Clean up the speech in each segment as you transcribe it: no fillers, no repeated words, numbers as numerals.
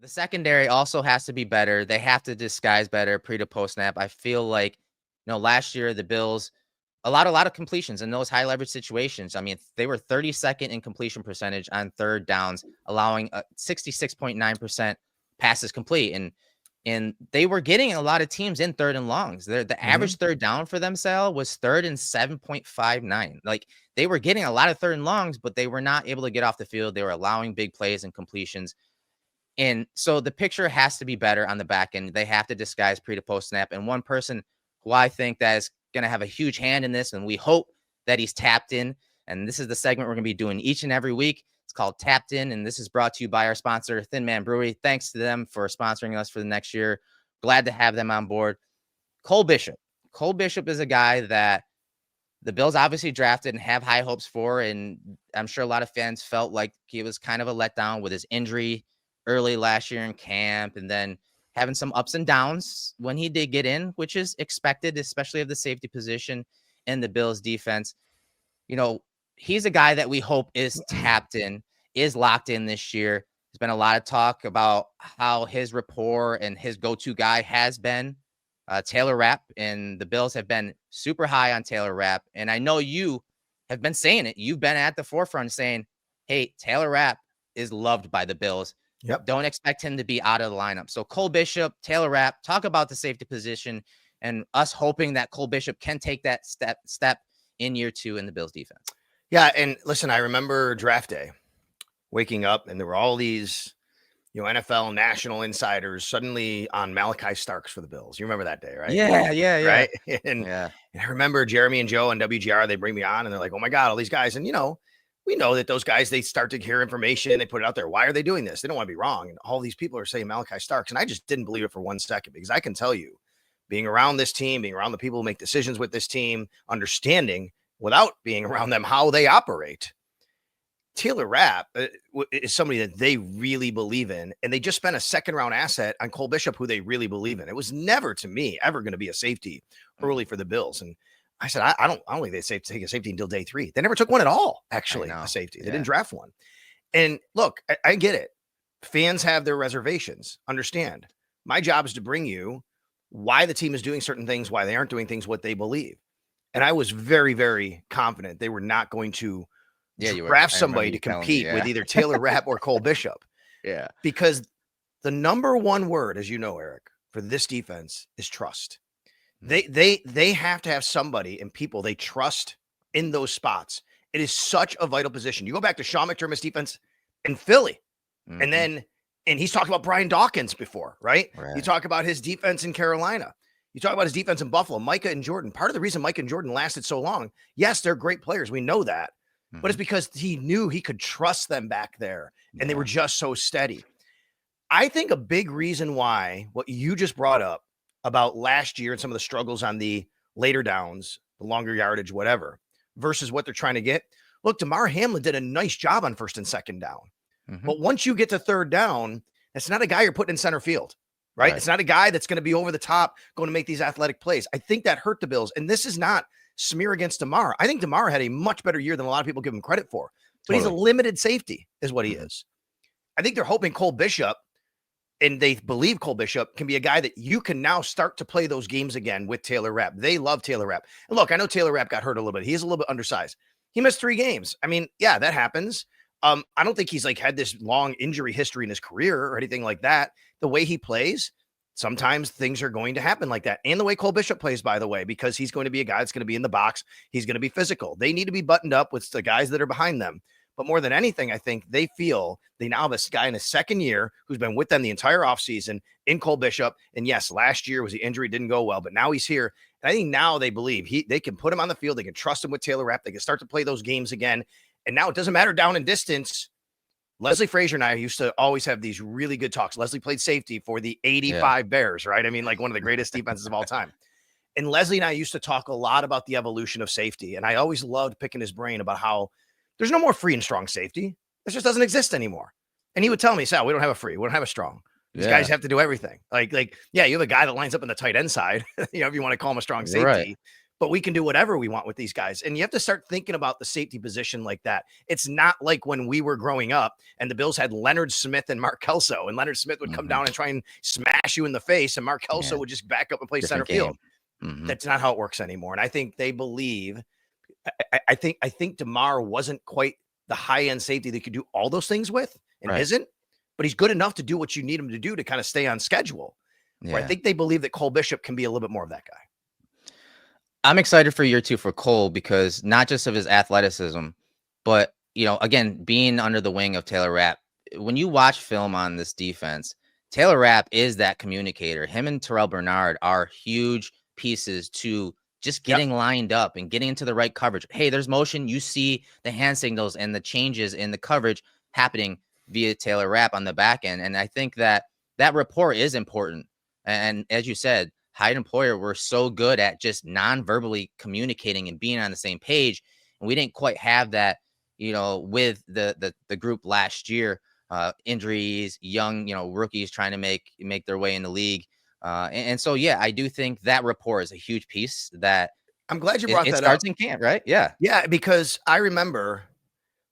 The secondary also has to be better. They have to disguise better pre to post snap. I feel like, last year the Bills a lot of completions in those high leverage situations. I mean, they were 32nd in completion percentage on third downs, allowing 66.9% passes complete. And they were getting a lot of teams in third and longs. The average third down for them, Sal, was third and 7.59. Like, they were getting a lot of third and longs, but they were not able to get off the field. They were allowing big plays and completions. And so the picture has to be better on the back end. They have to disguise pre to post snap. And one person who I think that is going to have a huge hand in this, and we hope that he's tapped in. And this is the segment we're going to be doing each and every week. It's called Tapped In, and this is brought to you by our sponsor, Thin Man Brewery. Thanks to them for sponsoring us for the next year. Glad to have them on board. Cole Bishop. Cole Bishop is a guy that the Bills obviously drafted and have high hopes for, and I'm sure a lot of fans felt like he was kind of a letdown with his injury early last year in camp, and then having some ups and downs when he did get in, which is expected, especially of the safety position in the Bills defense. He's a guy that we hope is tapped in, is locked in this year. There's been a lot of talk about how his rapport and his go-to guy has been Taylor Rapp, and the Bills have been super high on Taylor Rapp. And I know you have been saying it. You've been at the forefront saying, hey, Taylor Rapp is loved by the Bills. Yep. Don't expect him to be out of the lineup. So Cole Bishop, Taylor Rapp, talk about the safety position and us hoping that Cole Bishop can take that step in year 2 in the Bills defense. Yeah. And listen, I remember draft day waking up and there were all these, NFL national insiders suddenly on Malachi Starks for the Bills. You remember that day, right? Yeah. Right. And I remember Jeremy and Joe on WGR, they bring me on and they're like, oh my God, all these guys. And, we know that those guys, they start to hear information, they put it out there. Why are they doing this? They don't want to be wrong. And all these people are saying Malachi Starks. And I just didn't believe it for 1 second, because I can tell you, being around this team, being around the people who make decisions with this team, understanding without being around them how they operate, Taylor Rapp is somebody that they really believe in. And they just spent a second-round asset on Cole Bishop, who they really believe in. It was never, to me, ever going to be a safety early for the Bills. And I said, I don't think they take a safety until day 3. They never took one at all, actually, a safety. They didn't draft one. And look, I get it. Fans have their reservations. Understand. My job is to bring you why the team is doing certain things, why they aren't doing things, what they believe. And I was very, very confident they were not going to draft somebody to compete with either Taylor Rapp or Cole Bishop. Yeah. Because the number one word, as you know, Eric, for this defense is trust. They have to have somebody and people they trust in those spots. It is such a vital position. You go back to Sean McDermott's defense in Philly, and he's talked about Brian Dawkins before, right? You talk about his defense in Carolina. You talk about his defense in Buffalo, Micah and Jordan. Part of the reason Micah and Jordan lasted so long, yes, they're great players. We know that. But it's because he knew he could trust them back there, and they were just so steady. I think a big reason why what you just brought up about last year and some of the struggles on the later downs, the longer yardage, whatever, versus what they're trying to get. Look, Damar Hamlin did a nice job on first and second down. But once you get to third down, that's not a guy you're putting in center field, right? It's not a guy that's going to be over the top, going to make these athletic plays. I think that hurt the Bills. And this is not smear against Damar. I think Damar had a much better year than a lot of people give him credit for. But he's a limited safety is what he is. I think they're hoping Cole Bishop, and they believe Cole Bishop can be a guy that you can now start to play those games again with Taylor Rapp. They love Taylor Rapp. And look, I know Taylor Rapp got hurt a little bit. He's a little bit undersized. He missed 3 games. I mean, yeah, that happens. I don't think he's had this long injury history in his career or anything like that. The way he plays, sometimes things are going to happen like that. And the way Cole Bishop plays, by the way, because he's going to be a guy that's going to be in the box. He's going to be physical. They need to be buttoned up with the guys that are behind them. But more than anything, I think they feel they now have a guy in his second year who's been with them the entire offseason in Cole Bishop. And yes, last year was the injury, didn't go well, but now he's here. And I think now they believe they can put him on the field. They can trust him with Taylor Rapp. They can start to play those games again. And now it doesn't matter down in distance. Leslie Frazier and I used to always have these really good talks. Leslie played safety for the 85 Bears, right? I mean, one of the greatest defenses of all time. And Leslie and I used to talk a lot about the evolution of safety. And I always loved picking his brain about how there's no more free and strong safety. This just doesn't exist anymore. And he would tell me, Sal, we don't have a free. We don't have a strong. These guys have to do everything. You have a guy that lines up in the tight end side, if you want to call him a strong safety. but we can do whatever we want with these guys. And you have to start thinking about the safety position like that. It's not like when we were growing up and the Bills had Leonard Smith and Mark Kelso, and Leonard Smith would come Mhm. down and try and smash you in the face, and Mark Kelso Yeah, would just back up and play center different field. game. Mhm. That's not how it works anymore. And I think they believe. I think DeMar wasn't quite the high end safety they could do all those things with, and Right. isn't. But he's good enough to do what you need him to do to kind of stay on schedule. Where I Yeah. think they believe that Cole Bishop can be a little bit more of that guy. I'm excited for year 2 for Cole because not just of his athleticism, but, again, being under the wing of Taylor Rapp. When you watch film on this defense, Taylor Rapp is that communicator. Him and Terrell Bernard are huge pieces to just Yep. getting lined up and getting into the right coverage. Hey, there's motion. You see the hand signals and the changes in the coverage happening via Taylor Rapp on the back end. And I think that rapport is important. And as you said, Hyde and Poyer were so good at just non-verbally communicating and being on the same page. And we didn't quite have that, with the group last year. Injuries, young, rookies trying to make their way in the league. And so, yeah, I do think that rapport is a huge piece that I'm glad you it, brought it that up. starts in camp, right? Yeah. Yeah, because I remember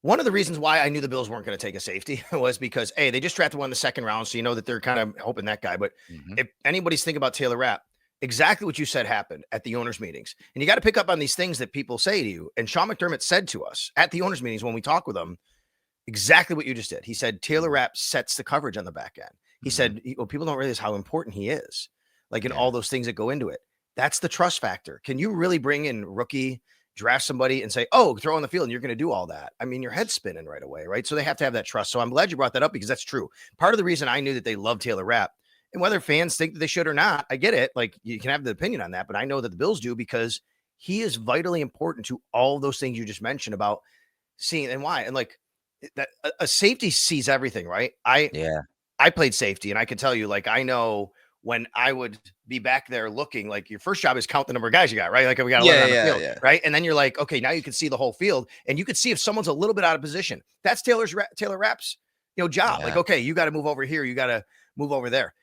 one of the reasons why I knew the Bills weren't going to take a safety was because they just drafted one in the second round, so you know that they're kind of hoping that guy. But Hmm. if anybody's thinking about Taylor Rapp, exactly what you said happened at the owners' meetings, and you got to pick up on these things that people say to you. And Sean McDermott said to us at the owners' meetings when we talked with him exactly what you just did. He said Taylor Rapp sets the coverage on the back end. He Hmm. said, well, people don't realize how important he is, like in Yeah. all those things that go into it. That's the trust factor. Can you really bring in rookie, draft somebody and say, oh, throw on the field and you're going to do all that? I mean, your head's spinning right away, right? So they have to have that trust. So I'm glad you brought that up because that's true. Part of the reason I knew that they love Taylor Rapp, and whether fans think that they should or not, I get it. Like you can have the opinion on that, but I know that the Bills do because he is vitally important to all those things you just mentioned about seeing and why. And like that a safety sees everything, right? Yeah. I played safety and I can tell you, like, I know when I would be back there looking, like your first job is count the number of guys you got, right? Like we got 11 Yeah. on the Yeah. field, Yeah. right? And then you're like, okay, now you can see the whole field and you can see if someone's a little bit out of position. That's Taylor Rapp's, job. Like, Yeah. okay, you got to move over here. You got to move over there.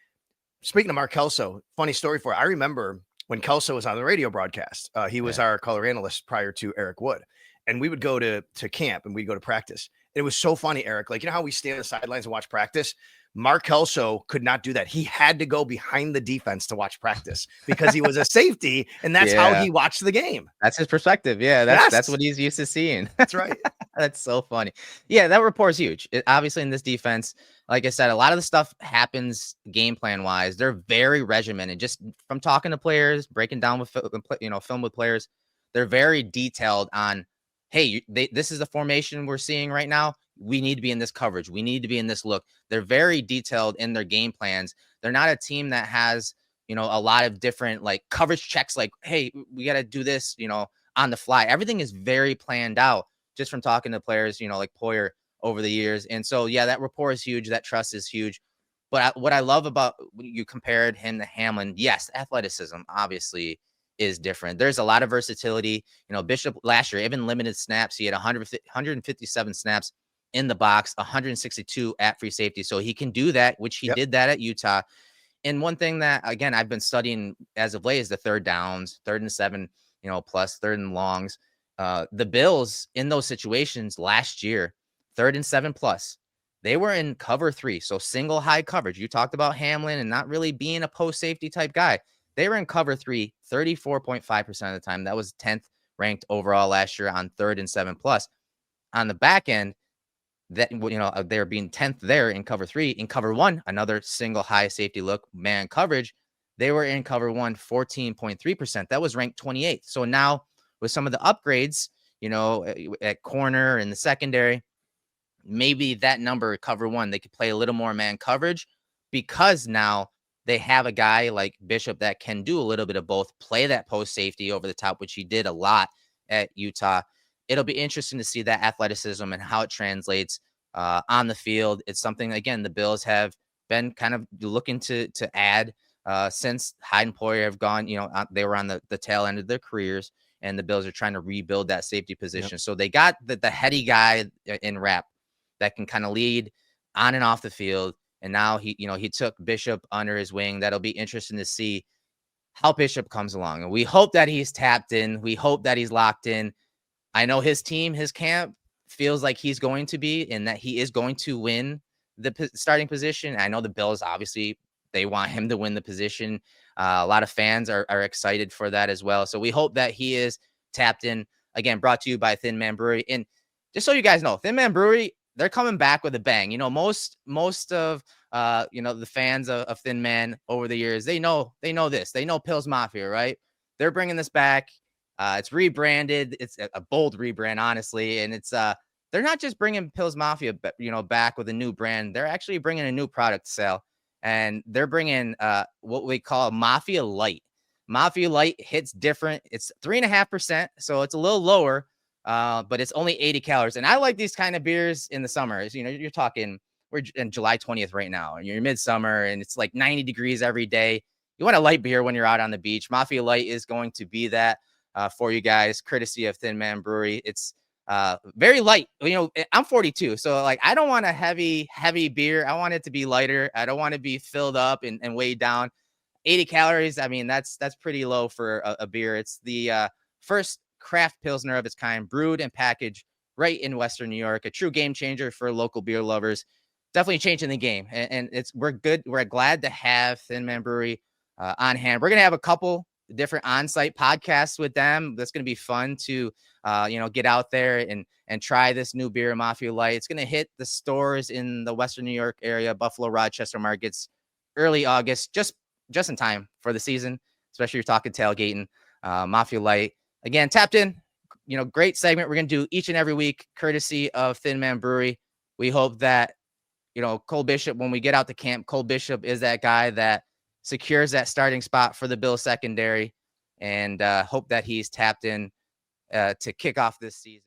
Speaking of Mark Kelso, funny story for you. I remember when Kelso was on the radio broadcast, he was Yeah. our color analyst prior to Eric Wood. And we would go to camp and we'd go to practice. It was so funny, Eric. Like, you know how we stand on the sidelines and watch practice? Mark Kelso could not do that. He had to go behind the defense to watch practice because he was a safety, and that's how Yeah. he watched the game. That's his perspective. Yeah. That's Yes, what he's used to seeing. that's right. That's so funny. Yeah, that rapport is huge. Obviously, in this defense, like I said, a lot of the stuff happens game plan wise. They're very regimented. Just from talking to players, breaking down with film with players, they're very detailed on. Hey, this is the formation we're seeing right now. We need to be in this coverage. We need to be in this look. They're very detailed in their game plans. They're not a team that has a lot of different like coverage checks. Like, hey, we got to do this. On the fly. Everything is very planned out just from talking to players, like Poyer over the years. And so, yeah, that rapport is huge. That trust is huge. But what I love about when you compared him to Hamlin, yes, athleticism obviously is different. There's a lot of versatility. Bishop last year, even limited snaps, he had 157 snaps in the box, 162 at free safety. So he can do that, which he Yep. did that at Utah. And one thing that, again, I've been studying as of late is the third downs, 3rd and 7, plus 3rd and longs. The Bills in those situations last year, 3rd and 7 plus, they were in cover 3. So single high coverage. You talked about Hamlin and not really being a post safety type guy. They were in cover 3, 34.5% of the time. That was 10th ranked overall last year on 3rd and 7 plus. On the back end, that they're being 10th there in cover 3. In cover 1, another single high safety look man coverage, they were in cover 1 14.3%. That was ranked 28th. So now with some of the upgrades, at corner in the secondary, maybe that number cover 1 they could play a little more man coverage because now they have a guy like Bishop that can do a little bit of both, play that post safety over the top, which he did a lot at Utah. It'll be interesting to see that athleticism and how it translates on the field. It's something, again, the Bills have been kind of looking to add since Hyde and Poyer have gone. They were on the tail end of their careers, and the Bills are trying to rebuild that safety Yep. position. So they got the heady guy in Rapp that can kind of lead on and off the field. And now he took Bishop under his wing. That'll be interesting to see how Bishop comes along. And we hope that he's tapped in. We hope that he's locked in. I know his team, his camp feels like he's going to be, and that he is going to win the starting position. I know the Bills, obviously, they want him to win the position. A lot of fans are excited for that as well. So we hope that he is tapped in. Again, brought to you by Thin Man Brewery. And just so you guys know, Thin Man Brewery, they're coming back with a bang. Most of the fans of Thin Man over the years, they know this. They know Pills Mafia, right? They're bringing this back. It's rebranded. It's a bold rebrand, honestly, and it's they're not just bringing Pills Mafia, back with a new brand. They're actually bringing a new product to sell, and they're bringing what we call Mafia Light. Mafia Light hits different. It's 3.5%, so it's a little lower, but it's only 80 calories. And I like these kind of beers in the summer. You're talking, we're in July 20th right now, and you're midsummer, and it's like 90 degrees every day. You want a light beer when you're out on the beach. Mafia Light is going to be that for you guys, courtesy of Thin Man Brewery. It's very light. I'm 42, so like I don't want a heavy beer. I want it to be lighter. I don't want to be filled up and weighed down. 80 calories. I mean, that's pretty low for a beer. It's the first craft pilsner of its kind, brewed and packaged right in Western New York. A true game changer for local beer lovers. Definitely changing the game, and we're good. We're glad to have Thin Man Brewery on hand. We're gonna have a couple different on-site podcasts with them. That's gonna be fun to get out there and try this new beer, Mafia Light. It's gonna hit the stores in the Western New York area, Buffalo, Rochester markets, early August, just in time for the season, especially if you're talking tailgating. Mafia Light, again, tapped in. Great segment we're gonna do each and every week, courtesy of Thin Man Brewery. We hope that Cole Bishop, when we get out to camp, Cole Bishop is that guy that secures that starting spot for the Bills secondary, and hope that he's tapped in to kick off this season.